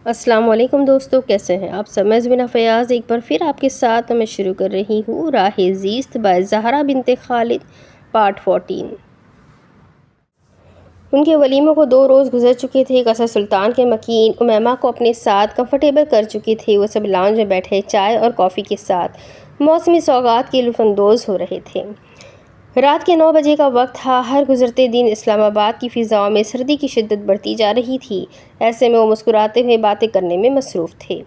السلام علیکم دوستو، کیسے ہیں آپ سب؟ میں زبینہ فیاض ایک بار پھر آپ کے ساتھ میں شروع کر رہی ہوں راہ زیست بائی زہرا بنت خالد پارٹ 14۔ ان کے ولیموں کو 2 روز گزر چکے تھے۔ قصر سلطان کے مکین امیمہ کو اپنے ساتھ کمفرٹیبل کر چکے تھے۔ وہ سب لاؤنج میں بیٹھے چائے اور کافی کے ساتھ موسمی سوغات کے لطف اندوز ہو رہے تھے۔ رات کے 9 بجے کا وقت تھا۔ ہر گزرتے دن اسلام آباد کی فضاؤں میں سردی کی شدت بڑھتی جا رہی تھی۔ ایسے میں وہ مسکراتے ہوئے باتیں کرنے میں مصروف تھے۔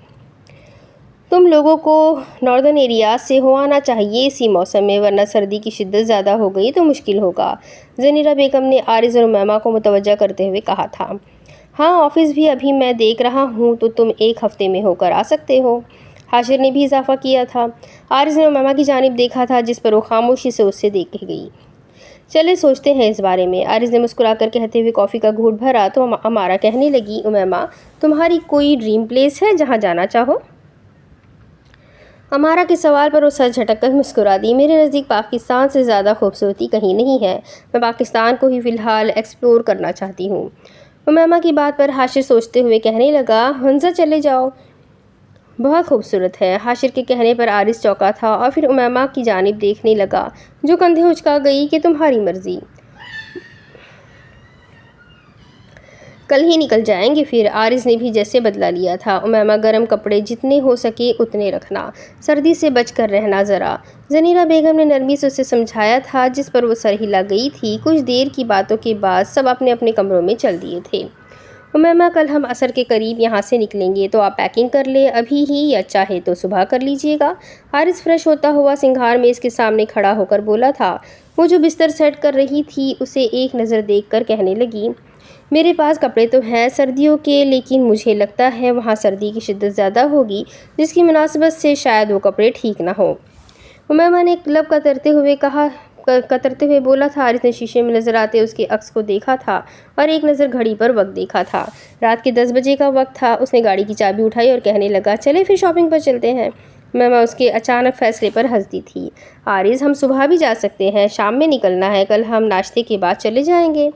تم لوگوں کو ناردرن ایریاز سے ہو آنا چاہیے اسی موسم میں، ورنہ سردی کی شدت زیادہ ہو گئی تو مشکل ہوگا، زنیرہ بیگم نے عارض اور امیمہ کو متوجہ کرتے ہوئے کہا تھا۔ ہاں، آفس بھی ابھی میں دیکھ رہا ہوں تو تم 1 ہفتے میں ہو کر آ سکتے ہو، حاشر نے بھی اضافہ کیا تھا۔ عارض نے امیمہ کی جانب دیکھا تھا، جس پر وہ خاموشی سے اسے دیکھ گئی۔ چلے سوچتے ہیں اس بارے میں، عارض نے مسکرا کر کہتے ہوئے کافی کا گھونٹ بھرا تو امارہ کہنے لگی، امیمہ تمہاری کوئی ڈریم پلیس ہے جہاں جانا چاہو؟ امارہ کے سوال پر وہ سر جھٹک کر مسکرا دی۔ میرے نزدیک پاکستان سے زیادہ خوبصورتی کہیں نہیں ہے، میں پاکستان کو ہی فی الحال ایکسپلور کرنا چاہتی ہوں۔ امیمہ کی بات پر حاشر سوچتے ہوئے کہنے لگا، ہنزا چلے جاؤ، بہت خوبصورت ہے۔ حاشر کے کہنے پر عارض چونکا تھا اور پھر امیمہ کی جانب دیکھنے لگا جو کندھے اچکا گئی کہ تمہاری مرضی، کل ہی نکل جائیں گے پھر۔ عارض نے بھی جیسے بدلہ لیا تھا، امیمہ گرم کپڑے جتنے ہو سکے اتنے رکھنا، سردی سے بچ کر رہنا ذرا، زنیرہ بیگم نے نرمی سے اسے سمجھایا تھا، جس پر وہ سر ہلا گئی تھی۔ کچھ دیر کی باتوں کے بعد سب اپنے اپنے کمروں میں چل دیے تھے۔ امیمہ کل ہم عصر کے قریب یہاں سے نکلیں گے تو آپ پیکنگ کر لیں ابھی ہی، یا چاہے تو صبح کر لیجیے گا۔ عارض فریش ہوتا ہوا سنگھار میز کے سامنے کھڑا ہو کر بولا تھا۔ وہ جو بستر سیٹ کر رہی تھی اسے ایک نظر دیکھ کر کہنے لگی، میرے پاس کپڑے تو ہیں سردیوں کے، لیکن مجھے لگتا ہے وہاں سردی کی شدت زیادہ ہوگی، جس کی مناسبت سے شاید وہ کپڑے ٹھیک نہ ہوں۔ امیمہ نے لب کترتے ہوئے بولا تھا۔ عارض نے شیشے میں نظر آتے اس کے عکس کو دیکھا تھا اور ایک نظر گھڑی پر وقت دیکھا تھا۔ رات کے 10 بجے کا وقت تھا۔ اس نے گاڑی کی چابی اٹھائی اور کہنے لگا، چلے پھر شاپنگ پر چلتے ہیں۔ امیمہ اس کے اچانک فیصلے پر ہنستی تھی۔ عارض ہم صبح بھی جا سکتے ہیں، شام میں نکلنا ہے، کل ہم ناشتے کے بعد چلے جائیں گے۔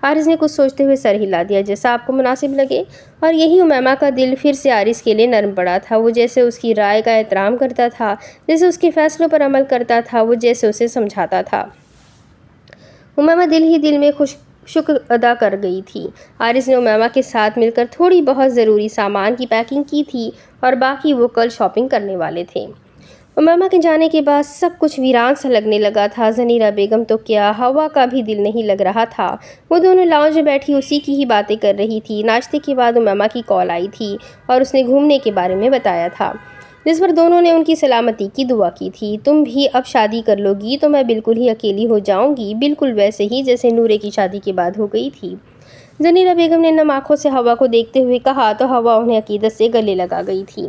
عارض نے کچھ سوچتے ہوئے سر ہلا دیا، جیسا آپ کو مناسب لگے۔ اور یہی امیمہ کا دل پھر سے عارض کے لیے نرم پڑا تھا۔ وہ جیسے اس کی رائے کا احترام کرتا تھا، جیسے اس کے فیصلوں پر عمل کرتا تھا، وہ جیسے اسے سمجھاتا تھا۔ امیمہ دل ہی دل میں شکر ادا کر گئی تھی۔ عارض نے امیمہ کے ساتھ مل کر تھوڑی بہت ضروری سامان کی پیکنگ کی تھی اور باقی وہ کل شاپنگ کرنے والے تھے۔ امیمہ کے جانے کے بعد سب کچھ ویران سا لگنے لگا تھا۔ زنیرہ بیگم تو کیا، ہوا کا بھی دل نہیں لگ رہا تھا۔ وہ دونوں لاؤنج میں بیٹھی اسی کی ہی باتیں کر رہی تھی۔ ناشتے کے بعد امیمہ کی کال آئی تھی اور اس نے گھومنے کے بارے میں بتایا تھا، جس پر دونوں نے ان کی سلامتی کی دعا کی تھی۔ تم بھی اب شادی کر لو گی تو میں بالکل ہی اکیلی ہو جاؤں گی، بالکل ویسے ہی جیسے نورے کی شادی کے بعد ہو گئی تھی، زنیرہ بیگم نے نم آنکھوں سے ہوا کو دیکھتے ہوئے کہا تو ہوا انہیں عقیدت سے گلے لگا گئی تھی۔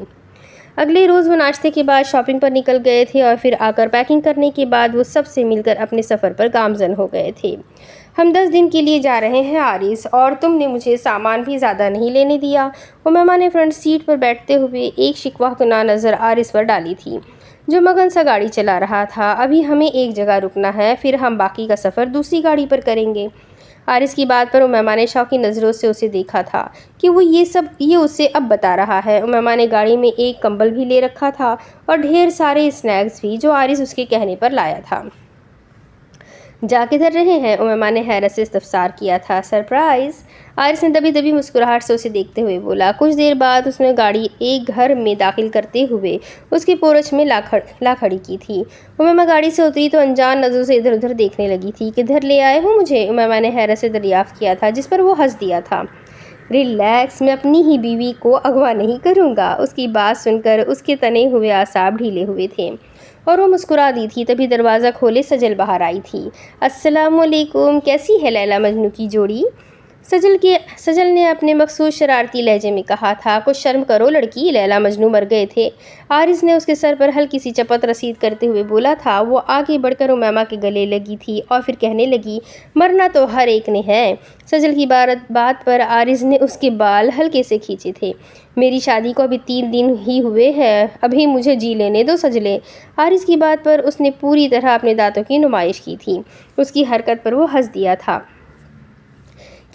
اگلے روز وہ ناشتے کے بعد شاپنگ پر نکل گئے تھے اور پھر آ کر پیکنگ کرنے کے بعد وہ سب سے مل کر اپنے سفر پر گامزن ہو گئے تھے۔ ہم 10 دن کے لیے جا رہے ہیں عارض، اور تم نے مجھے سامان بھی زیادہ نہیں لینے دیا۔ امیمہ نے فرنٹ سیٹ پر بیٹھتے ہوئے ایک شکوہ کناں نظر عارض پر ڈالی تھی، جو مگن سا گاڑی چلا رہا تھا۔ ابھی ہمیں ایک جگہ رکنا ہے، پھر ہم باقی کا سفر دوسری گاڑی پر کریں گے۔ عارض کی بات پر امیمہ نے شوقی نظروں سے اسے دیکھا تھا کہ وہ یہ اسے اب بتا رہا ہے۔ امیمہ نے گاڑی میں ایک کمبل بھی لے رکھا تھا اور ڈھیر سارے اسنیکس بھی، جو عارض اس کے کہنے پر لایا تھا۔ جا کدھر رہے ہیں؟ امیمہ نے حیرت سے استفسار کیا تھا۔ سرپرائز، عارض نے دبی دبی مسکراہٹ سے اسے دیکھتے ہوئے بولا۔ کچھ دیر بعد اس نے گاڑی ایک گھر میں داخل کرتے ہوئے اس کے پورچ میں لا کھڑی کی تھی۔ امیمہ گاڑی سے اتری تو انجان نظروں سے ادھر ادھر دیکھنے لگی تھی۔ کدھر لے آئے ہو مجھے؟ امیمہ نے حیرت سے دریافت کیا تھا، جس پر وہ ہنس دیا تھا۔ ریلیکس، میں اپنی ہی بیوی کو اغوا نہیں کروں گا۔ اس کی بات سن کر اس کے تنے ہوئے اعصاب ڈھیلے ہوئے تھے اور وہ مسکرا دی تھی۔ تبھی دروازہ کھولے سجل باہر آئی تھی۔ السلام علیکم، کیسی ہے لیلا مجنوں کی جوڑی؟ سجل نے اپنے مخصوص شرارتی لہجے میں کہا تھا۔ کچھ شرم کرو لڑکی، لیلا مجنوں مر گئے تھے، عارض نے اس کے سر پر ہلکی سی چپت رسید کرتے ہوئے بولا تھا۔ وہ آگے بڑھ کر امیمہ کے گلے لگی تھی اور پھر کہنے لگی، مرنا تو ہر ایک نے ہے۔ سجل کی بات پر عارض نے اس کے بال ہلکے سے کھینچے تھے۔ میری شادی کو ابھی 3 دن ہی ہوئے ہیں، ابھی مجھے جی لینے دو سجلے۔ عارض کی بات پر اس نے پوری طرح اپنے دانتوں کی نمائش کی تھی۔ اس کی حرکت پر وہ ہنس دیا تھا۔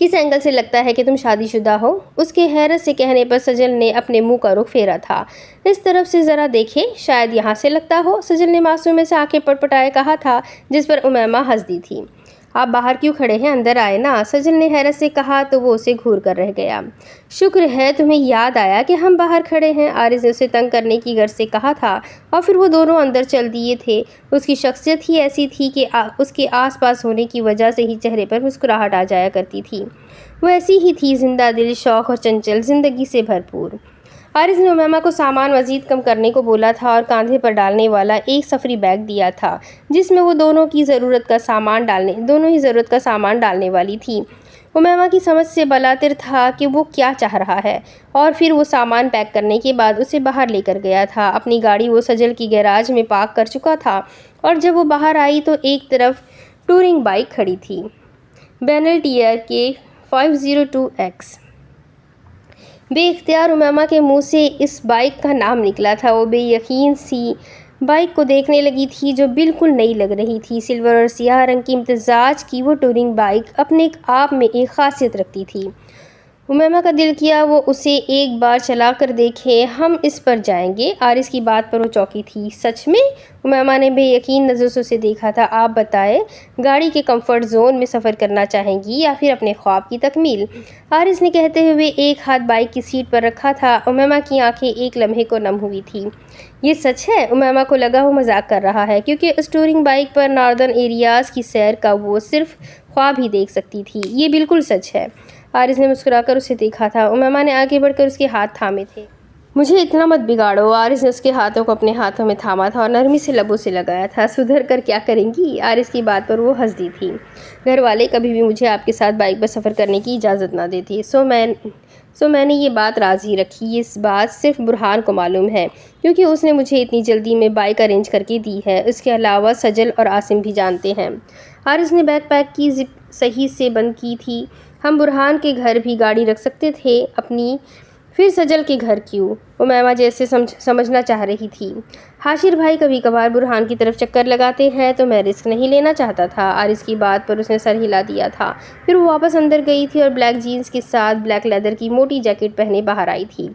کس اینگل سے لگتا ہے کہ تم شادی شدہ ہو؟ اس کے حیرت سے کہنے پر سجل نے اپنے منہ کا رخ پھیرا تھا۔ اس طرف سے ذرا دیکھیں، شاید یہاں سے لگتا ہو، سجل نے معصومے سے آنکھیں پٹپٹائے کہا تھا، جس پر امیمہ ہنس دی تھی۔ آپ باہر کیوں کھڑے ہیں؟ اندر آئے نا، سجل نے حیرت سے کہا تو وہ اسے گھور کر رہ گیا۔ شکر ہے تمہیں یاد آیا کہ ہم باہر کھڑے ہیں، عارض نے اسے تنگ کرنے کی غرض سے کہا تھا، اور پھر وہ دونوں اندر چل دیے تھے۔ اس کی شخصیت ہی ایسی تھی کہ اس کے آس پاس ہونے کی وجہ سے ہی چہرے پر مسکراہٹ آ جایا کرتی تھی۔ وہ ایسی ہی تھی، زندہ دل، شوق اور چنچل، زندگی سے بھرپور۔ عارض نے امیمہ کو سامان مزید کم کرنے کو بولا تھا اور کاندھے پر ڈالنے والا ایک سفری بیگ دیا تھا، جس میں وہ دونوں ہی ضرورت کا سامان ڈالنے والی تھی۔ امیمہ کی سمجھ سے بالاتر تھا کہ وہ کیا چاہ رہا ہے، اور پھر وہ سامان پیک کرنے کے بعد اسے باہر لے کر گیا تھا۔ اپنی گاڑی وہ سجل کی گیراج میں پارک کر چکا تھا، اور جب وہ باہر آئی تو ایک طرف ٹورنگ بائیک کھڑی تھی، بینلٹیئر کے 502X۔ بے اختیار امیمہ کے منہ سے اس بائیک کا نام نکلا تھا۔ وہ بے یقین سی بائیک کو دیکھنے لگی تھی، جو بالکل نئی لگ رہی تھی۔ سلور اور سیاہ رنگ کی امتزاج کی وہ ٹورنگ بائیک اپنے آپ میں ایک خاصیت رکھتی تھی۔ امیمہ کا دل کیا وہ اسے ایک بار چلا کر دیکھے۔ ہم اس پر جائیں گے؟ عارض کی بات پر وہ چونکی تھی۔ سچ میں؟ امیمہ نے بے یقین نظروں سے اسے دیکھا تھا۔ آپ بتائیں، گاڑی کے کمفرٹ زون میں سفر کرنا چاہیں گی یا پھر اپنے خواب کی تکمیل؟ عارض نے کہتے ہوئے ایک ہاتھ بائیک کی سیٹ پر رکھا تھا۔ امیمہ کی آنکھیں ایک لمحے کو نم ہوئی تھیں۔ یہ سچ ہے؟ امیمہ کو لگا وہ مذاق کر رہا ہے، کیونکہ اس ٹورنگ بائیک پر ناردرن ایریاز کی سیر کا وہ صرف خواب ہی دیکھ سکتی تھی۔ یہ بالکل سچ ہے۔ عارض نے مسکرا کر اسے دیکھا تھا۔ امیمہ نے آگے بڑھ کر اس کے ہاتھ تھامے تھے۔ مجھے اتنا مت بگاڑو۔ عارض نے اس کے ہاتھوں کو اپنے ہاتھوں میں تھاما تھا اور نرمی سے لبوں سے لگایا تھا۔ سدھر کر کیا کریں گی؟ عارض کی بات پر وہ ہنس دی تھی۔ گھر والے کبھی بھی مجھے آپ کے ساتھ بائیک پر سفر کرنے کی اجازت نہ دیتے، سو میں نے یہ بات راضی رکھی۔ یہ بات صرف برہان کو معلوم ہے، کیونکہ اس نے مجھے اتنی جلدی میں بائیک ارینج کر کے دی ہے۔ اس کے علاوہ سجل اور عاصم بھی جانتے ہیں۔ عارض نے بیک پیک کی زپ صحیح سے بند کی تھی۔ ہم برہان کے گھر بھی گاڑی رکھ سکتے تھے اپنی، پھر سجل کے گھر کیوں؟ امیمہ جیسے سمجھنا چاہ رہی تھی۔ حاشر بھائی کبھی کبھار برہان کی طرف چکر لگاتے ہیں تو میں رسک نہیں لینا چاہتا تھا۔ عارض کی بات پر اس نے سر ہلا دیا تھا۔ پھر وہ واپس اندر گئی تھی اور بلیک جینز کے ساتھ بلیک لیدر کی موٹی جیکٹ پہنے باہر آئی تھی۔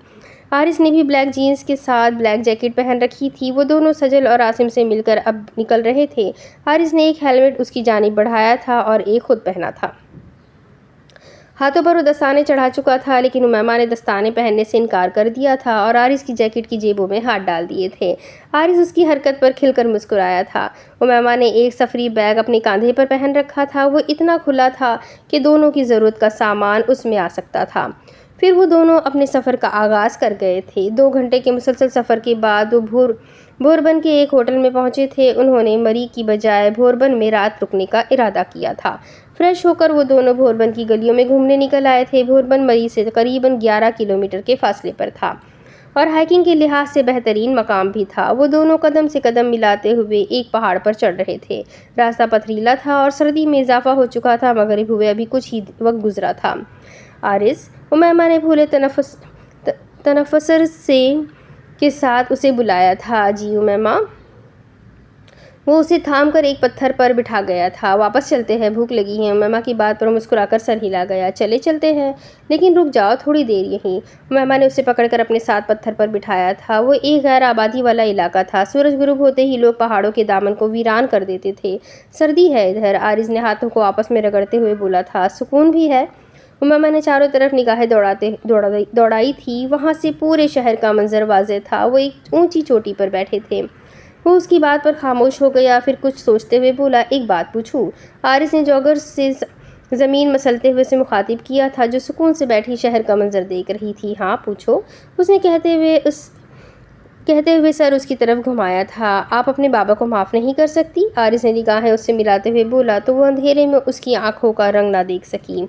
عارض نے بھی بلیک جینز کے ساتھ بلیک جیکٹ پہن رکھی تھی۔ وہ دونوں سجل اور عاصم سے مل کر اب نکل رہے تھے۔ عارض نے ایک ہیلمٹ اس کی جانب بڑھایا تھا اور ایک خود پہنا تھا۔ ہاتھوں پر وہ دستانے چڑھا چکا تھا، لیکن امیمہ نے دستانے پہننے سے انکار کر دیا تھا اور عارض کی جیکٹ کی جیبوں میں ہاتھ ڈال دیے تھے۔ عارض اس کی حرکت پر کھل کر مسکرایا تھا۔ امیمہ نے ایک سفری بیگ اپنے کاندھے پر پہن رکھا تھا۔ وہ اتنا کھلا تھا کہ دونوں کی ضرورت کا سامان اس میں آ سکتا تھا۔ پھر وہ دونوں اپنے سفر کا آغاز کر گئے تھے۔ 2 گھنٹے کے مسلسل سفر کے بعد وہ بھوربن کے ایک ہوٹل میں پہنچے تھے۔ انہوں نے مری کی بجائے بھوربن میں رات رکنے کا ارادہ کیا تھا۔ فریش ہو کر وہ دونوں بھوربن کی گلیوں میں گھومنے نکل آئے تھے۔ بھوربن مری سے تقریباً 11 کلومیٹر کے فاصلے پر تھا اور ہائیکنگ کے لحاظ سے بہترین مقام بھی تھا۔ وہ دونوں قدم سے قدم ملاتے ہوئے ایک پہاڑ پر چڑھ رہے تھے۔ راستہ پتھریلا تھا اور سردی میں اضافہ ہو چکا تھا۔ مغرب ہوئے ابھی کچھ ہی وقت گزرا تھا۔ عارض، امیمہ نے بھولے تنفس کے ساتھ اسے بلایا تھا۔ جی امیمہ۔ وہ اسے تھام کر ایک پتھر پر بٹھا گیا تھا۔ واپس چلتے ہیں، بھوک لگی ہے۔ امیمہ کی بات پر مسکرا کر سر ہلا گیا۔ چلتے ہیں، لیکن رک جاؤ تھوڑی دیر یہیں۔ امیمہ نے اسے پکڑ کر اپنے ساتھ پتھر پر بٹھایا تھا۔ وہ ایک غیر آبادی والا علاقہ تھا۔ سورج غروب ہوتے ہی لوگ پہاڑوں کے دامن کو ویران کر دیتے تھے۔ سردی ہے ادھر، عارض نے ہاتھوں کو آپس میں رگڑتے ہوئے بولا تھا۔ سکون بھی ہے؟ امیمہ نے چاروں طرف نگاہیں دوڑائی تھی۔ وہاں سے پورے شہر کا منظر واضح تھا۔ وہ ایک اونچی چوٹی پر بیٹھے تھے۔ وہ اس کی بات پر خاموش ہو گیا، پھر کچھ سوچتے ہوئے بولا، ایک بات پوچھوں؟ عارض نے جوگر سے زمین مسلتے ہوئے اسے مخاطب کیا تھا، جو سکون سے بیٹھی شہر کا منظر دیکھ رہی تھی۔ ہاں پوچھو، اس نے کہتے ہوئے سر اس کی طرف گھمایا تھا۔ آپ اپنے بابا کو معاف نہیں کر سکتی؟ عارض نے نگاہیں اس سے ملاتے ہوئے بولا تو وہ اندھیرے میں اس کی آنکھوں کا رنگ نہ دیکھ سکی۔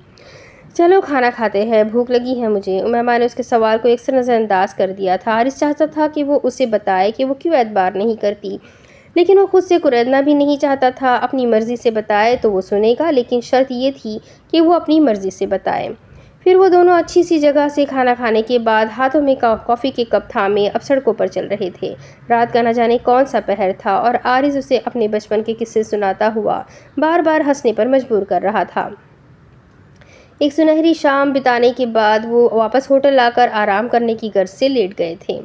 چلو کھانا کھاتے ہیں، بھوک لگی ہے مجھے۔ امیمہ نے اس کے سوال کو یکسر نظر انداز کر دیا تھا۔ عارض چاہتا تھا کہ وہ اسے بتائے کہ وہ کیوں اعتبار نہیں کرتی، لیکن وہ خود سے کریدنا بھی نہیں چاہتا تھا۔ اپنی مرضی سے بتائے تو وہ سنے گا، لیکن شرط یہ تھی کہ وہ اپنی مرضی سے بتائے۔ پھر وہ دونوں اچھی سی جگہ سے کھانا کھانے کے بعد ہاتھوں میں کافی کے کپ تھامے اب سڑکوں پر چل رہے تھے۔ رات کا نہ جانے کون سا پہر تھا اور عارض اسے اپنے بچپن کے قصے سناتا ہوا بار بار ہنسنے پر مجبور کر رہا تھا۔ ایک سنہری شام بتانے کے بعد وہ واپس ہوٹل آ کر آرام کرنے کی غرض سے لیٹ گئے تھے۔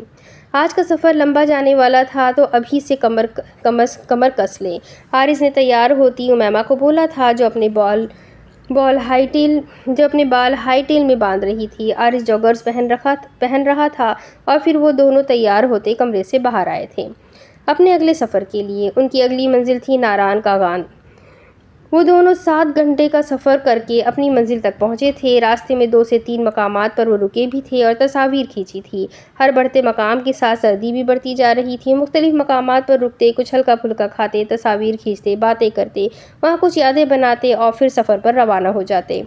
آج کا سفر لمبا جانے والا تھا تو ابھی سے کمر کس لیں۔ حارث نے تیار ہوتی امیمہ کو بولا تھا جو اپنے بال ہائی ٹیل میں باندھ رہی تھی۔ حارث جوگرز پہن رہا تھا اور پھر وہ دونوں تیار ہوتے کمرے سے باہر آئے تھے اپنے اگلے سفر کے لیے۔ ان کی اگلی منزل تھی ناران کاغان۔ وہ دونوں 7 گھنٹے کا سفر کر کے اپنی منزل تک پہنچے تھے۔ راستے میں 2 سے 3 مقامات پر وہ رکے بھی تھے اور تصاویر کھینچی تھی۔ ہر بڑھتے مقام کے ساتھ سردی بھی بڑھتی جا رہی تھی۔ مختلف مقامات پر رکتے، کچھ ہلکا پھلکا کھاتے، تصاویر کھینچتے، باتیں کرتے، وہاں کچھ یادیں بناتے اور پھر سفر پر روانہ ہو جاتے۔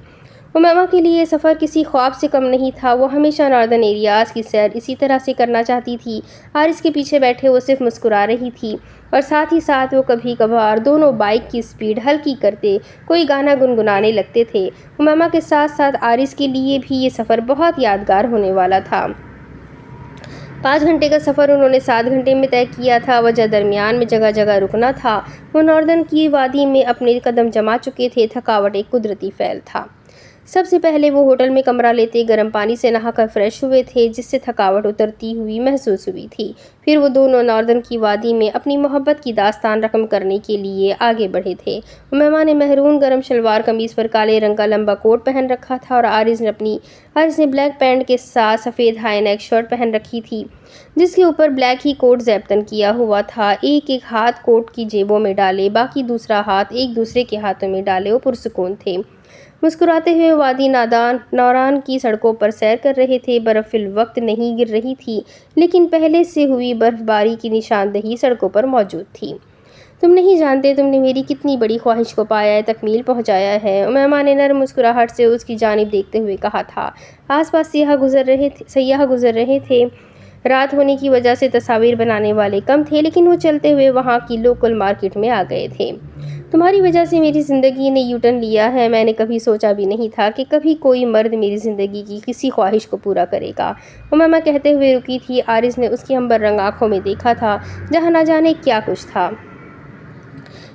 امیمہ کے لیے یہ سفر کسی خواب سے کم نہیں تھا۔ وہ ہمیشہ ناردرن ایریاز کی سیر اسی طرح سے کرنا چاہتی تھی۔ حارث کے پیچھے بیٹھے وہ صرف مسکرا رہی تھی اور ساتھ ہی ساتھ وہ کبھی کبھار دونوں بائک کی سپیڈ ہلکی کرتے کوئی گانا گنگنانے لگتے تھے۔ امیمہ کے ساتھ ساتھ حارث کے لیے بھی یہ سفر بہت یادگار ہونے والا تھا۔ 5 گھنٹے کا سفر انہوں نے 7 گھنٹے میں طے کیا تھا۔ وجہ درمیان میں جگہ جگہ رکنا تھا۔ وہ ناردرن کی وادی میں اپنے قدم جما چکے تھے۔ تھکاوٹ ایک قدرتی فعل تھا۔ سب سے پہلے وہ ہوٹل میں کمرہ لیتے گرم پانی سے نہا کر فریش ہوئے تھے جس سے تھکاوٹ اترتی ہوئی محسوس ہوئی تھی۔ پھر وہ دونوں ناردرن کی وادی میں اپنی محبت کی داستان رقم کرنے کے لیے آگے بڑھے تھے۔ امیمہ نے مہرون گرم شلوار قمیص پر کالے رنگ کا لمبا کوٹ پہن رکھا تھا اور حارث نے بلیک پینٹ کے ساتھ سفید ہائی نیک شرٹ پہن رکھی تھی جس کے اوپر بلیک ہی کوٹ زیبتن کیا ہوا تھا۔ ایک ہاتھ کوٹ کی جیبوں میں ڈالے، باقی دوسرا ہاتھ ایک دوسرے کے ہاتھوں میں ڈالے وہ پرسکون تھے۔ مسکراتے ہوئے وادی ناران کی سڑکوں پر سیر کر رہے تھے۔ برف فی الوقت نہیں گر رہی تھی لیکن پہلے سے ہوئی برف باری کی نشاندہی سڑکوں پر موجود تھی۔ تم نہیں جانتے تم نے میری کتنی بڑی خواہش کو پایا ہے، تکمیل پہنچایا ہے، امیمہ نے نرم مسکراہٹ سے اس کی جانب دیکھتے ہوئے کہا تھا۔ آس پاس سیاح گزر رہے تھے۔ رات ہونے کی وجہ سے تصاویر بنانے والے کم تھے لیکن وہ چلتے ہوئے وہاں کی لوکل مارکیٹ میں آ گئے تھے۔ تمہاری وجہ سے میری زندگی نے یو ٹرن لیا ہے۔ میں نے کبھی سوچا بھی نہیں تھا کہ کبھی کوئی مرد میری زندگی کی کسی خواہش کو پورا کرے گا، امیمہ کہتے ہوئے رکی تھی۔ حارث نے اس کی عنبر رنگ آنکھوں میں دیکھا تھا جہاں نہ جانے کیا کچھ تھا۔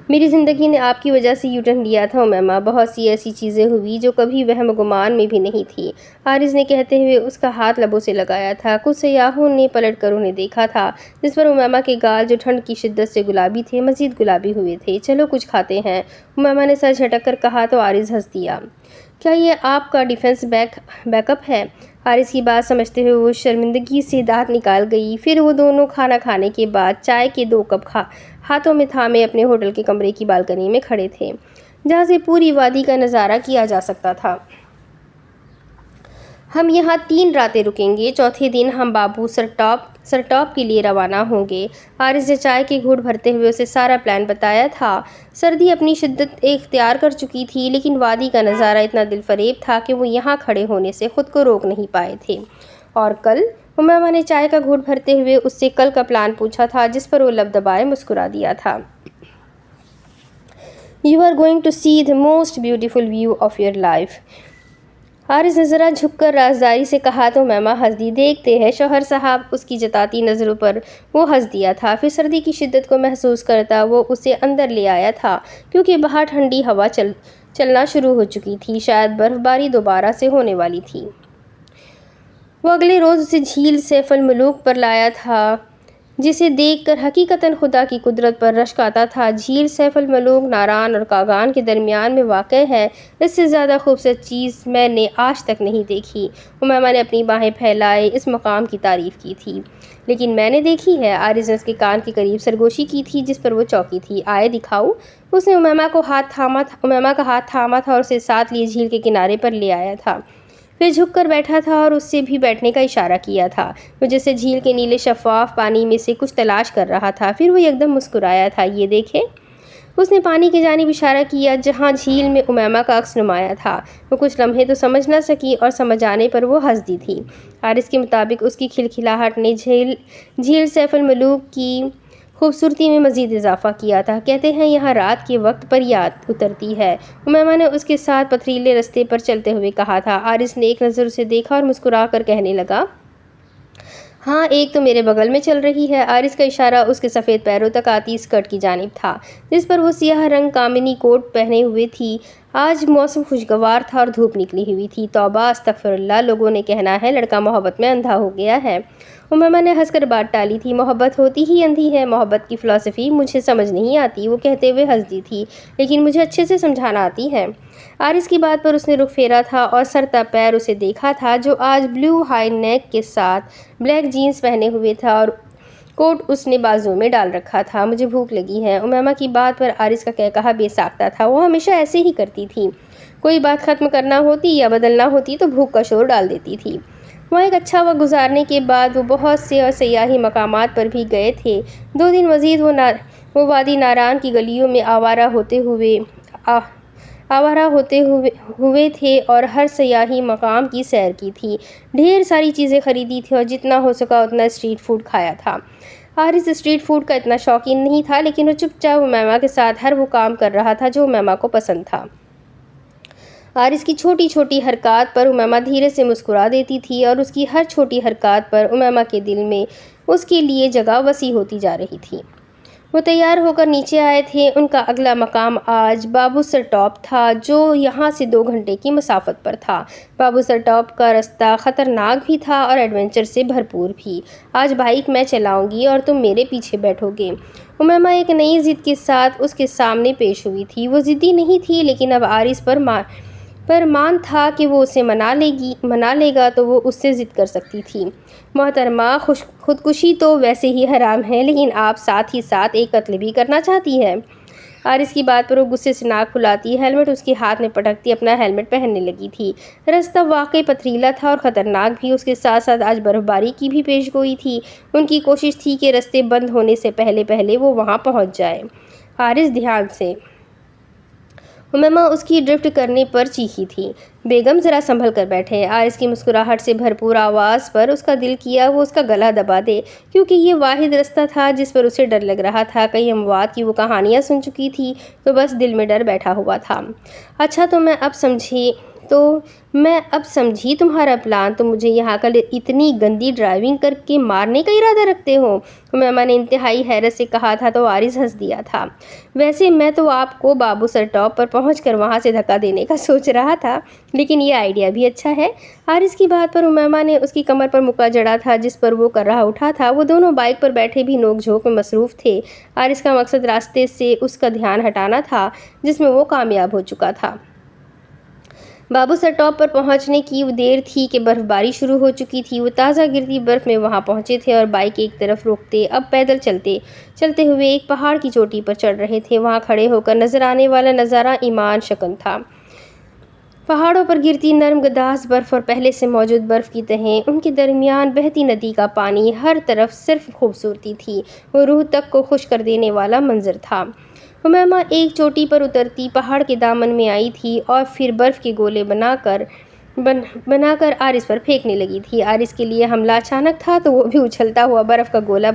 میری زندگی نے آپ کی وجہ سے یو ٹرن لیا تھا امیمہ، بہت سی ایسی چیزیں ہوئی جو کبھی وہم گمان میں بھی نہیں تھی، حارث نے کہتے ہوئے اس کا ہاتھ لبوں سے لگایا تھا۔ کچھ سیاحوں نے پلٹ کر انہیں دیکھا تھا جس پر امیمہ کے گال جو ٹھنڈ کی شدت سے گلابی تھے مزید گلابی ہوئے تھے۔ چلو کچھ کھاتے ہیں، امیمہ نے سر جھٹک کر کہا تو حارث ہنس دیا۔ کیا یہ آپ کا ڈیفنس بیک اپ ہے؟ حارث کی بات سمجھتے ہوئے وہ شرمندگی سے دانت نکال گئی۔ پھر وہ دونوں کھانا کھانے کے بعد چائے کے 2 کپ ہاتھوں میں تھامے اپنے ہوٹل کے کمرے کی بالکنی میں کھڑے تھے جہاں سے پوری وادی کا نظارہ کیا جا سکتا تھا۔ ہم یہاں 3 راتیں رکیں گے، چوتھے دن ہم بابو سرٹاپ کے لیے روانہ ہوں گے۔ حارث نے چائے کے گھونٹ بھرتے ہوئے اسے سارا پلان بتایا تھا۔ سردی اپنی شدت اختیار کر چکی تھی لیکن وادی کا نظارہ اتنا دل فریب تھا کہ وہ یہاں کھڑے ہونے سے خود کو روک نہیں پائے تھے۔ اور کل؟ امیمہ نے چائے کا گھونٹ بھرتے ہوئے اس سے کل کا پلان پوچھا تھا جس پر وہ لب دبائے مسکرا دیا تھا۔ You are going to see the most beautiful view of your life. Haris نے ذرا جھک کر رازداری سے کہا تو امیمہ ہنس دی۔ دیکھتے ہیں شوہر صاحب، اس کی جتاتی نظروں پر وہ ہنس دیا تھا۔ پھر سردی کی شدت کو محسوس کرتا وہ اسے اندر لے آیا تھا کیونکہ باہر ٹھنڈی ہوا چلنا شروع ہو چکی تھی، شاید برف باری دوبارہ سے ہونے والی تھی۔ وہ اگلے روز اسے جھیل سیف الملوک پر لایا تھا جسے دیکھ کر حقیقتاً خدا کی قدرت پر رشک آتا تھا۔ جھیل سیف الملوک ناران اور کاغان کے درمیان میں واقع ہے۔ اس سے زیادہ خوبصورت چیز میں نے آج تک نہیں دیکھی۔ امیمہ نے اپنی باہیں پھیلائے اس مقام کی تعریف کی تھی۔ لیکن میں نے دیکھی ہے، حارث نے اس کے کان کے قریب سرگوشی کی تھی جس پر وہ چوکی تھی۔ آئے دکھاؤ؟ اس نے امیمہ کا ہاتھ تھاما تھا اور اسے ساتھ لیے جھیل کے کنارے پر لے آیا تھا۔ پھر جھک کر بیٹھا تھا اور اس سے بھی بیٹھنے کا اشارہ کیا تھا۔ وہ جیسے جھیل کے نیلے شفاف پانی میں سے کچھ تلاش کر رہا تھا۔ پھر وہ یکدم مسکرایا تھا۔ یہ دیکھیں، اس نے پانی کی جانب اشارہ کیا جہاں جھیل میں امیمہ کا عکس نمایاں تھا۔ وہ کچھ لمحے تو سمجھ نہ سکی اور سمجھ آنے پر وہ ہنس دی تھی۔ حارث کے مطابق اس کی کھلکھلاہٹ نے جھیل سیف الملوک کی خوبصورتی میں مزید اضافہ کیا تھا۔ کہتے ہیں یہاں رات کے وقت پریات اترتی ہے، امیمہ نے اس کے ساتھ پتھریلے رستے پر چلتے ہوئے کہا تھا۔ حارث نے ایک نظر اسے دیکھا اور مسکرا کر کہنے لگا، ہاں ایک تو میرے بغل میں چل رہی ہے۔ حارث کا اشارہ اس کے سفید پیروں تک آتی اسکرٹ کی جانب تھا جس پر وہ سیاہ رنگ کامنی کوٹ پہنے ہوئے تھی۔ آج موسم خوشگوار تھا اور دھوپ نکلی ہوئی تھی۔ توبہ استغفر اللہ، لوگوں نے کہنا ہے لڑکا محبت میں اندھا ہو گیا ہے۔ امیمہ نے ہنس کر بات ٹالی تھی، محبت ہوتی ہی اندھی ہے، محبت کی فلسفی مجھے سمجھ نہیں آتی، وہ کہتے ہوئے ہنس دی تھی، لیکن مجھے اچھے سے سمجھانا آتی ہے۔ عارض کی بات پر اس نے رخ پھیرا تھا اور سر تا پیر اسے دیکھا تھا، جو آج بلیو ہائی نیک کے ساتھ بلیک جینز پہنے ہوئے تھا اور کوٹ اس نے بازو میں ڈال رکھا تھا۔ مجھے بھوک لگی ہے۔ امیمہ کی بات پر عارض کا کہا بے ساختہ تھا، وہ ہمیشہ ایسے ہی کرتی تھی، کوئی بات ختم کرنا ہوتی یا بدلنا ہوتی تو بھوک کا شور ڈال دیتی تھی۔ وہاں ایک اچھا وقت گزارنے کے بعد وہ بہت سے اور سیاحی مقامات پر بھی گئے تھے۔ 2 دن مزید وہ وادی ناران کی گلیوں میں آوارہ ہوتے ہوئے تھے اور ہر سیاحی مقام کی سیر کی تھی، ڈھیر ساری چیزیں خریدی تھی اور جتنا ہو سکا اتنا اسٹریٹ فوڈ کھایا تھا۔ عارض اسٹریٹ فوڈ کا اتنا شوقین نہیں تھا، لیکن وہ چپ چاپ امیمہ کے ساتھ ہر وہ کام کر رہا تھا جو امیمہ کو پسند تھا۔ عارض کی چھوٹی چھوٹی حرکات پر امیمہ دھیرے سے مسکرا دیتی تھی اور اس کی ہر چھوٹی حرکات پر امیمہ کے دل میں اس کے لیے جگہ وسیع ہوتی جا رہی تھی۔ وہ تیار ہو کر نیچے آئے تھے۔ ان کا اگلا مقام آج بابو سر ٹاپ تھا، جو یہاں سے 2 گھنٹے کی مسافت پر تھا۔ بابو سر ٹاپ کا رستہ خطرناک بھی تھا اور ایڈونچر سے بھرپور بھی۔ آج بائیک میں چلاؤں گی اور تم میرے پیچھے بیٹھو گے۔ امیمہ ایک نئی ضد کے ساتھ اس کے سامنے پیش ہوئی تھی۔ وہ ضدی نہیں تھی، لیکن اب عارض پر مان تھا کہ وہ اسے منا لے گا تو وہ اس سے ضد کر سکتی تھی۔ محترمہ، خودکشی تو ویسے ہی حرام ہے، لیکن آپ ساتھ ہی ساتھ ایک قتل بھی کرنا چاہتی ہیں۔ عارض کی بات پر وہ غصے سے ناک پھلاتی، ہیلمٹ اس کے ہاتھ میں پٹکتی اپنا ہیلمٹ پہننے لگی تھی۔ راستہ واقعی پتھریلا تھا اور خطرناک بھی، اس کے ساتھ ساتھ آج برف باری کی بھی پیش گوئی تھی۔ ان کی کوشش تھی کہ رستے بند ہونے سے پہلے وہ وہاں پہنچ جائے۔ عارض دھیان سے۔ امیمہ اس کی ڈرفٹ کرنے پر چیخی تھی، بیگم ذرا سنبھل کر بیٹھیں۔ عارض کی مسکراہٹ سے بھرپور آواز پر اس کا دل کیا وہ اس کا گلا دبا دے، کیونکہ یہ واحد رستہ تھا جس پر اسے ڈر لگ رہا تھا۔ کئی اموات کی وہ کہانیاں سن چکی تھی، تو بس دل میں ڈر بیٹھا ہوا تھا۔ اچھا، تو میں اب سمجھی تمہارا پلان، تم مجھے یہاں کل اتنی گندی ڈرائیونگ کر کے مارنے کا ارادہ رکھتے ہو؟ امیمہ نے انتہائی حیرت سے کہا تھا تو عارض ہنس دیا تھا۔ ویسے میں تو آپ کو بابو سر ٹاپ پر پہنچ کر وہاں سے دھکا دینے کا سوچ رہا تھا، لیکن یہ آئیڈیا بھی اچھا ہے۔ عارض کی بات پر امیمہ نے اس کی کمر پر مکہ جڑا تھا جس پر وہ کر رہا اٹھا تھا۔ وہ دونوں بائک پر بیٹھے بھی نوک جھوک میں مصروف تھے۔ عارض کا مقصد راستے سے اس کا دھیان ہٹانا تھا، جس میں وہ کامیاب ہو چکا تھا۔ بابو سر ٹاپ پر پہنچنے کی دیر تھی کہ برف باری شروع ہو چکی تھی۔ وہ تازہ گرتی برف میں وہاں پہنچے تھے اور بائک ایک طرف روکتے اب پیدل چلتے ہوئے ایک پہاڑ کی چوٹی پر چڑھ رہے تھے۔ وہاں کھڑے ہو کر نظر آنے والا نظارہ ایمان شکن تھا۔ پہاڑوں پر گرتی نرم گداز برف اور پہلے سے موجود برف کی تہیں، ان کے درمیان بہتی ندی کا پانی، ہر طرف صرف خوبصورتی تھی۔ وہ روح تک کو خوش کر دینے والا منظر تھا۔ امیمہ ایک چوٹی پر اترتی پہاڑ کے دامن میں آئی تھی اور پھر برف کے گولے بنا کر عارض پر پھینکنے لگی تھی۔ عارض کے لیے حملہ اچانک تھا تو وہ بھی اچھلتا ہوا برف کا گولا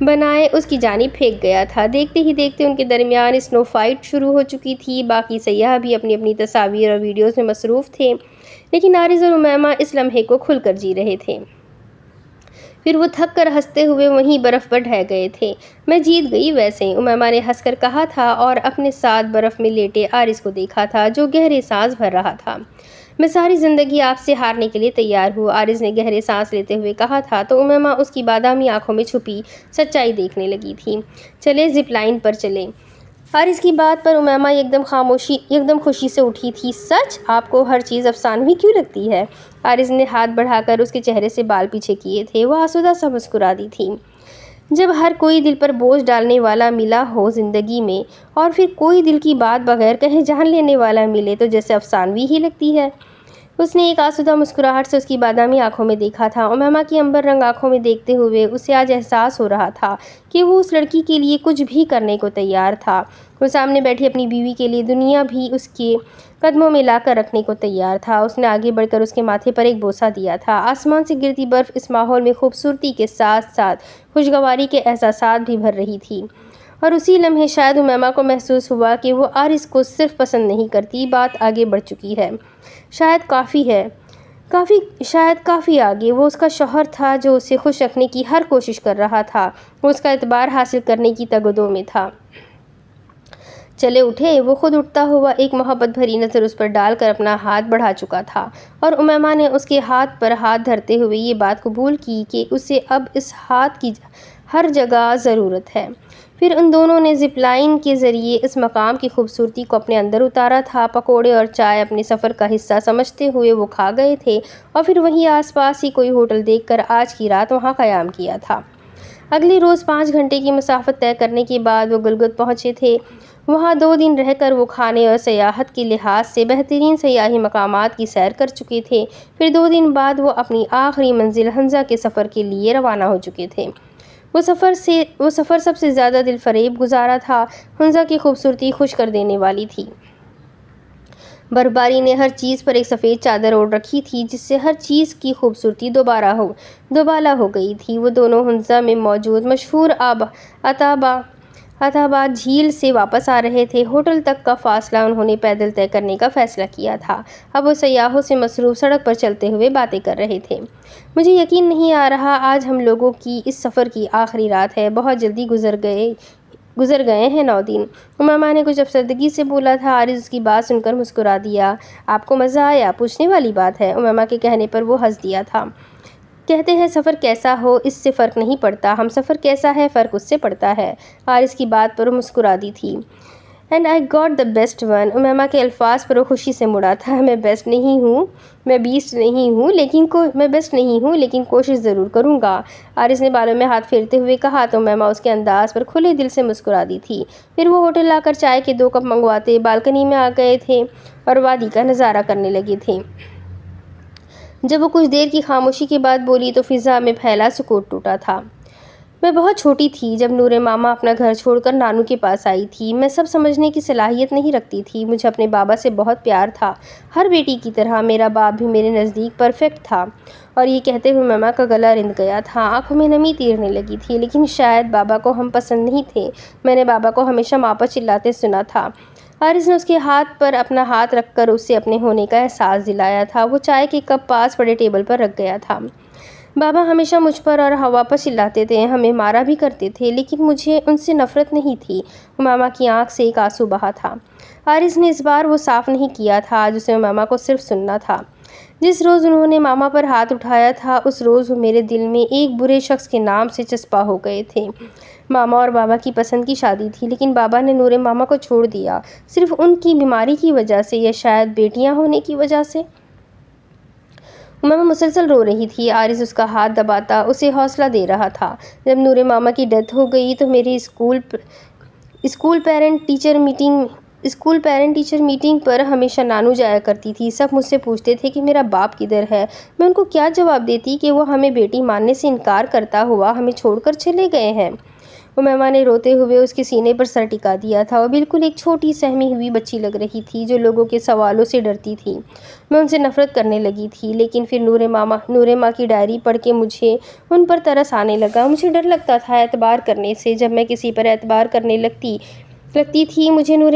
بنائے اس کی جانب پھینک گیا تھا۔ دیکھتے ہی دیکھتے ان کے درمیان اسنو فائٹ شروع ہو چکی تھی۔ باقی سیاح بھی اپنی اپنی تصاویر اور ویڈیوز میں مصروف تھے، لیکن عارض اور امیمہ اس لمحے کو کھل کر جی رہے تھے۔ پھر وہ تھک کر ہنستے ہوئے وہیں برف پر ڈھہ گئے تھے۔ میں جیت گئی ویسے، امیمہ نے ہنس کر کہا تھا اور اپنے ساتھ برف میں لیٹے عارض کو دیکھا تھا، جو گہرے سانس بھر رہا تھا۔ میں ساری زندگی آپ سے ہارنے کے لیے تیار ہوں، عارض نے گہرے سانس لیتے ہوئے کہا تھا تو امیمہ اس کی بادامی آنکھوں میں چھپی سچائی دیکھنے لگی تھی۔ چلیں زپ لائن پر چلیں۔ عارض کی بات پر امیمہ ایک دم خوشی سے اٹھی تھی۔ سچ؟ آپ کو ہر چیز افسانوی کیوں لگتی ہے؟ عارض نے ہاتھ بڑھا کر اس کے چہرے سے بال پیچھے کیے تھے۔ وہ آسودہ سا مسکرا دی تھی۔ جب ہر کوئی دل پر بوجھ ڈالنے والا ملا ہو زندگی میں، اور پھر کوئی دل کی بات بغیر کہے جان لینے والا ملے، تو جیسے افسانوی ہی لگتی ہے۔ اس نے ایک آسودہ مسکراہٹ سے اس کی بادامی آنکھوں میں دیکھا تھا۔ امیمہ کی عنبر رنگ آنکھوں میں دیکھتے ہوئے اسے آج احساس ہو رہا تھا کہ وہ اس لڑکی کے لیے کچھ بھی کرنے کو تیار تھا۔ وہ سامنے بیٹھی اپنی بیوی کے لیے دنیا بھی اس کے قدموں میں لا کر رکھنے کو تیار تھا۔ اس نے آگے بڑھ کر اس کے ماتھے پر ایک بوسہ دیا تھا۔ آسمان سے گرتی برف اس ماحول میں خوبصورتی کے ساتھ ساتھ خوشگواری کے احساسات بھی بھر رہی تھی، اور اسی لمحے شاید امیمہ کو محسوس ہوا کہ وہ عارض کو صرف پسند نہیں کرتی، بات آگے بڑھ چکی ہے، شاید کافی آگے۔ وہ اس کا شوہر تھا جو اسے خوش رکھنے کی ہر کوشش کر رہا تھا۔ وہ اس کا اعتبار حاصل کرنے کی تگ و دو میں تھا۔ چلے اٹھے۔ وہ خود اٹھتا ہوا ایک محبت بھری نظر اس پر ڈال کر اپنا ہاتھ بڑھا چکا تھا اور امیمہ نے اس کے ہاتھ پر ہاتھ دھرتے ہوئے یہ بات قبول کی کہ اسے اب اس ہاتھ کی ہر جگہ ضرورت ہے۔ پھر ان دونوں نے زپ لائن کے ذریعے اس مقام کی خوبصورتی کو اپنے اندر اتارا تھا۔ پکوڑے اور چائے اپنے سفر کا حصہ سمجھتے ہوئے وہ کھا گئے تھے اور پھر وہیں آس پاس ہی کوئی ہوٹل دیکھ کر آج کی رات وہاں قیام کیا تھا۔ اگلے روز 5 گھنٹے کی مسافت طے کرنے کے بعد وہ گلگت پہنچے تھے۔ وہاں 2 دن رہ کر وہ کھانے اور سیاحت کے لحاظ سے بہترین سیاحی مقامات کی سیر کر چکے تھے۔ پھر 2 دن بعد وہ اپنی آخری منزل ہنزا کے سفر کے لیے روانہ ہو چکے تھے۔ وہ سفر سب سے زیادہ دل فریب گزارا تھا۔ ہنزا کی خوبصورتی خوش کر دینے والی تھی۔ برفباری نے ہر چیز پر ایک سفید چادر اوڑھ رکھی تھی جس سے ہر چیز کی خوبصورتی دوبالا ہو گئی تھی۔ وہ دونوں ہنزا میں موجود مشہور عتابہ جھیل سے واپس آ رہے تھے۔ ہوٹل تک کا فاصلہ انہوں نے پیدل طے کرنے کا فیصلہ کیا تھا۔ اب وہ سیاحوں سے مصروف سڑک پر چلتے ہوئے باتیں کر رہے تھے۔ مجھے یقین نہیں آ رہا آج ہم لوگوں کی اس سفر کی آخری رات ہے۔ بہت جلدی گزر گئے ہیں 9 دن۔ امیمہ نے کچھ افسردگی سے بولا تھا۔ عارض اس کی بات سن کر مسکرا دیا۔ آپ کو مزہ آیا؟ پوچھنے والی بات ہے۔ امیمہ کے کہنے پر وہ ہنس دیا تھا۔ کہتے ہیں سفر کیسا ہو اس سے فرق نہیں پڑتا، ہم سفر کیسا ہے فرق اس سے پڑتا ہے۔ عارض کی بات پر وہ مسکرا دی تھی۔ And I got the best one. Umaima کے الفاظ پر وہ خوشی سے مڑا تھا۔ میں بیسٹ نہیں ہوں لیکن کوشش ضرور کروں گا۔ عارض نے بالوں میں ہاتھ پھیرتے ہوئے کہا تو امیمہ اس کے انداز پر کھلے دل سے مسکرا دی تھی۔ پھر وہ ہوٹل لا کر چائے کے 2 کپ منگواتے بالکنی میں آ گئے تھے اور وادی کا نظارہ کرنے لگے تھے۔ جب وہ کچھ دیر کی خاموشی کے بعد بولی تو فضا میں پھیلا سکوت ٹوٹا تھا۔ میں بہت چھوٹی تھی جب نور ماما اپنا گھر چھوڑ کر نانو کے پاس آئی تھی۔ میں سب سمجھنے کی صلاحیت نہیں رکھتی تھی۔ مجھے اپنے بابا سے بہت پیار تھا۔ ہر بیٹی کی طرح میرا باپ بھی میرے نزدیک پرفیکٹ تھا۔ اور یہ کہتے ہوئے امیمہ کا گلا رند گیا تھا۔ آنکھوں میں نمی تیرنے لگی تھی۔ لیکن شاید بابا کو ہم پسند نہیں تھے۔ میں نے بابا کو ہمیشہ ماں پر چلاتے سنا تھا۔ عارض نے اس کے ہاتھ پر اپنا ہاتھ رکھ کر اسے اپنے ہونے کا احساس دلایا تھا۔ وہ چائے کے کپ پاس پڑے ٹیبل پر رکھ گیا تھا۔ بابا ہمیشہ مجھ پر اور ہوا پر چلاتے تھے، ہمیں مارا بھی کرتے تھے، لیکن مجھے ان سے نفرت نہیں تھی۔ امیمہ کی آنکھ سے ایک آنسو بہا تھا۔ عارض نے اس بار وہ صاف نہیں کیا تھا۔ آج اسے امیمہ کو صرف سننا تھا۔ جس روز انہوں نے ماما پر ہاتھ اٹھایا تھا اس روز وہ میرے دل میں ایک برے شخص کے نام سے چسپاں ہو گئے تھے۔ ماما اور بابا کی پسند کی شادی تھی لیکن بابا نے نور ماما کو چھوڑ دیا، صرف ان کی بیماری کی وجہ سے یا شاید بیٹیاں ہونے کی وجہ سے۔ امیمہ مسلسل رو رہی تھی۔ عارض اس کا ہاتھ دباتا اسے حوصلہ دے رہا تھا۔ جب نور ماما کی ڈیتھ ہو گئی تو میری اسکول پیرنٹ ٹیچر میٹنگ پر ہمیشہ نانو جایا کرتی تھی۔ سب مجھ سے پوچھتے تھے کہ میرا باپ کدھر ہے۔ میں ان کو کیا جواب دیتی کہ وہ ہمیں بیٹی ماننے سے انکار کرتا ہوا ہمیں چھوڑ کر چلے گئے ہیں۔ امیمہ نے روتے ہوئے اس کے سینے پر سر ٹکا دیا تھا۔ وہ بالکل ایک چھوٹی سہمی ہوئی بچی لگ رہی تھی جو لوگوں کے سوالوں سے ڈرتی تھی۔ میں ان سے نفرت کرنے لگی تھی۔ لیکن پھر نور ماں کی ڈائری پڑھ کے مجھے ان پر ترس آنے لگا۔ مجھے ڈر لگتا تھا اعتبار کرنے سے۔ جب میں کسی پر اعتبار کرنے لگتی تھی مجھے نور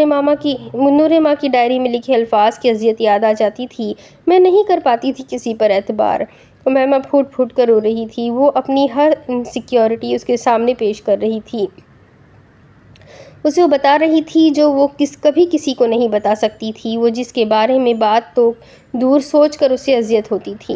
ماں کی ڈائری میں لکھے الفاظ کی اذیت یاد آ جاتی تھی۔ میں نہیں کر پاتی تھی کسی پر اعتبار۔ امیمہ پھوٹ پھوٹ کر رو رہی تھی۔ وہ اپنی ہر انسیکیورٹی اس کے سامنے پیش کر رہی تھی۔ اسے وہ بتا رہی تھی جو وہ کبھی کسی کو نہیں بتا سکتی تھی، وہ جس کے بارے میں بات تو دور سوچ کر اسے اذیت ہوتی تھی۔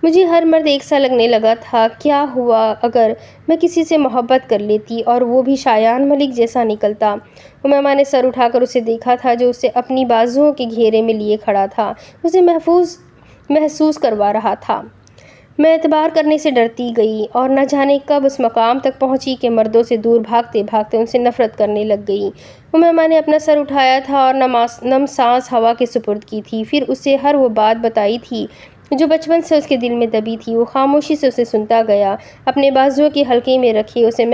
مجھے ہر مرد ایک سا لگنے لگا تھا۔ کیا ہوا اگر میں کسی سے محبت کر لیتی اور وہ بھی شایان ملک جیسا نکلتا؟ امیمہ نے سر اٹھا کر اسے دیکھا تھا جو اسے اپنی بازوؤں کے گھیرے میں لیے کھڑا تھا، اسے محسوس کروا رہا تھا۔ میں اعتبار کرنے سے ڈرتی گئی اور نہ جانے کب اس مقام تک پہنچی کہ مردوں سے دور بھاگتے بھاگتے ان سے نفرت کرنے لگ گئی۔ امیمہ نے اپنا سر اٹھایا تھا اور نم سانس ہوا کے سپرد کی تھی، پھر اسے ہر وہ بات بتائی تھی جو بچپن سے اس کے دل میں دبی تھی۔ وہ خاموشی سے اسے سنتا گیا، اپنے بازوؤں کے حلقے میں رکھے اسے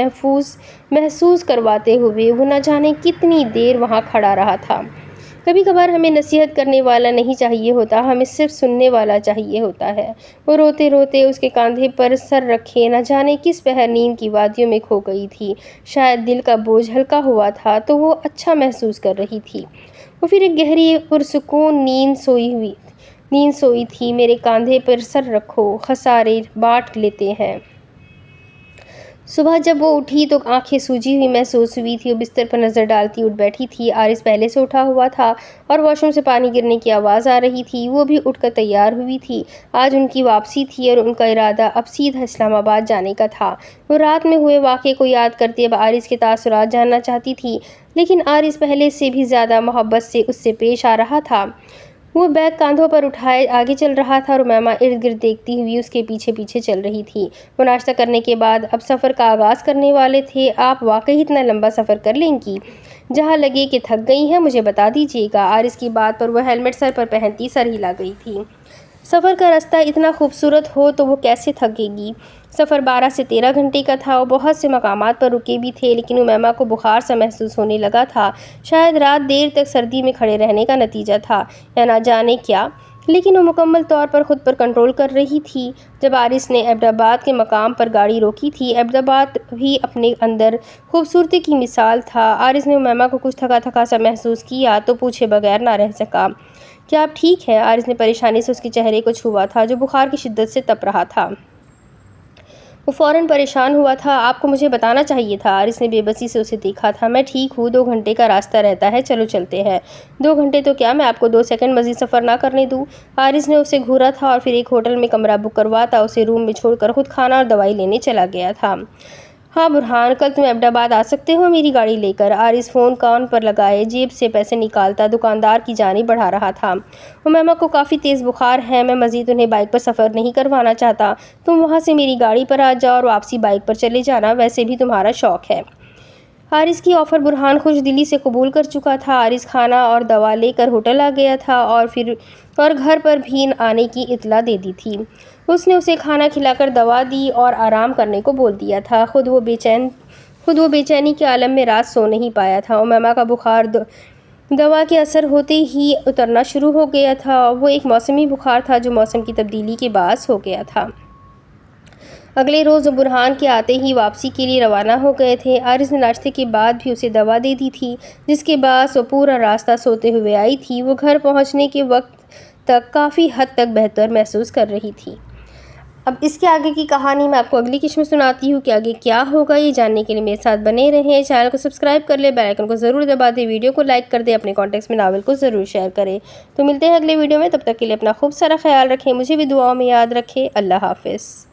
محسوس کرواتے ہوئے۔ وہ نہ جانے کتنی دیر وہاں کھڑا رہا تھا۔ کبھی کبھار ہمیں نصیحت کرنے والا نہیں چاہیے ہوتا، ہمیں صرف سننے والا چاہیے ہوتا ہے۔ وہ روتے روتے اس کے کاندھے پر سر رکھے نہ جانے کس پہر نیند کی وادیوں میں کھو گئی تھی۔ شاید دل کا بوجھ ہلکا ہوا تھا تو وہ اچھا محسوس کر رہی تھی۔ وہ پھر ایک گہری پرسکون نیند سوئی تھی۔ میرے کاندھے پر سر رکھو، خسارے بانٹ لیتے ہیں۔ صبح جب وہ اٹھی تو آنکھیں سوجی ہوئی محسوس ہوئی تھی۔ وہ بستر پر نظر ڈالتی اٹھ بیٹھی تھی۔ عارض پہلے سے اٹھا ہوا تھا اور واش روم سے پانی گرنے کی آواز آ رہی تھی۔ وہ بھی اٹھ کر تیار ہوئی تھی۔ آج ان کی واپسی تھی اور ان کا ارادہ اب سیدھا اسلام آباد جانے کا تھا۔ وہ رات میں ہوئے واقعے کو یاد کرتے اب عارض کے تاثرات جاننا چاہتی تھی، لیکن عارض پہلے سے بھی زیادہ محبت سے اس سے پیش آ رہا تھا۔ وہ بیگ کاندھوں پر اٹھائے آگے چل رہا تھا اور امیمہ ارد گرد دیکھتی ہوئی اس کے پیچھے پیچھے چل رہی تھی۔ وہ ناشتہ کرنے کے بعد اب سفر کا آغاز کرنے والے تھے۔ آپ واقعی اتنا لمبا سفر کر لیں گی؟ جہاں لگے کہ تھک گئی ہیں مجھے بتا دیجیے گا۔ عارض کی بات پر وہ ہیلمٹ سر پر پہنتی سر ہلا گئی تھی۔ سفر کا راستہ اتنا خوبصورت ہو تو وہ کیسے تھکے گی؟ سفر 12 سے 13 گھنٹے کا تھا۔ وہ بہت سے مقامات پر رکے بھی تھے، لیکن امیمہ کو بخار سا محسوس ہونے لگا تھا۔ شاید رات دیر تک سردی میں کھڑے رہنے کا نتیجہ تھا یا نہ جانے کیا، لیکن وہ مکمل طور پر خود پر کنٹرول کر رہی تھی۔ جب عارض نے ایبٹ آباد کے مقام پر گاڑی روکی تھی، ایبٹ آباد بھی اپنے اندر خوبصورتی کی مثال تھا۔ عارض نے امیمہ کو کچھ تھکا تھکا سا محسوس کیا تو پوچھے بغیر نہ رہ سکا، کیا آپ ٹھیک ہیں؟ عارض نے پریشانی سے اس کے چہرے کو چھوا تھا جو بخار کی شدت سے تپ رہا تھا۔ وہ فوراً پریشان ہوا تھا۔ آپ کو مجھے بتانا چاہیے تھا۔ عارض نے بے بسی سے اسے دیکھا تھا۔ میں ٹھیک ہوں، 2 گھنٹے کا راستہ رہتا ہے، چلو چلتے ہیں۔ 2 گھنٹے تو کیا میں آپ کو 2 سیکنڈ مزید سفر نہ کرنے دوں؟ عارض نے اسے گھورا تھا اور پھر ایک ہوٹل میں کمرہ بک کرواتا اسے روم میں چھوڑ کر خود کھانا اور دوائی لینے چلا گیا تھا۔ ہاں برہان، کل تم ایبٹ آباد آ سکتے ہو میری گاڑی لے کر؟ عارض فون کان پر لگائے جیب سے پیسے نکالتا دکاندار کی جانب بڑھا رہا تھا۔ امیمہ کو کافی تیز بخار ہے، میں مزید انہیں بائک پر سفر نہیں کروانا چاہتا۔ تم وہاں سے میری گاڑی پر آ جاؤ اور واپسی بائک پر چلے جانا، ویسے بھی تمہارا شوق ہے۔ عارض کی آفر برہان خوش دلی سے قبول کر چکا تھا۔ عارض کھانا اور دوا لے کر ہوٹل آ گیا تھا اور گھر پر بھی آنے کی اطلاع دے دی تھی۔ اس نے اسے کھانا کھلا کر دوا دی اور آرام کرنے کو بول دیا تھا۔ خود وہ بے چینی کے عالم میں رات سو نہیں پایا تھا۔ امیمہ کا بخار دوا کے اثر ہوتے ہی اترنا شروع ہو گیا تھا۔ وہ ایک موسمی بخار تھا جو موسم کی تبدیلی کے باعث ہو گیا تھا۔ اگلے روز وہ برہان کے آتے ہی واپسی کے لیے روانہ ہو گئے تھے۔ عارض نے ناشتے کے بعد بھی اسے دوا دے دی تھی، جس کے باعث وہ پورا راستہ سوتے ہوئے آئی تھی۔ وہ گھر پہنچنے کے وقت تک کافی حد تک بہتر محسوس کر رہی تھی۔ اب اس کے آگے کی کہانی میں آپ کو اگلی قسط میں سناتی ہوں کہ آگے کیا ہوگا۔ یہ جاننے کے لیے میرے ساتھ بنے رہیں۔ چینل کو سبسکرائب کر لیں، بیل آئیکن کو ضرور دبا دیں، ویڈیو کو لائک کر دیں، اپنے کانٹیکٹس میں ناول کو ضرور شیئر کریں۔ تو ملتے ہیں اگلے ویڈیو میں، تب تک کے لیے اپنا خوب سارا خیال رکھیں، مجھے بھی دعاؤں میں یاد رکھیں۔ اللہ حافظ۔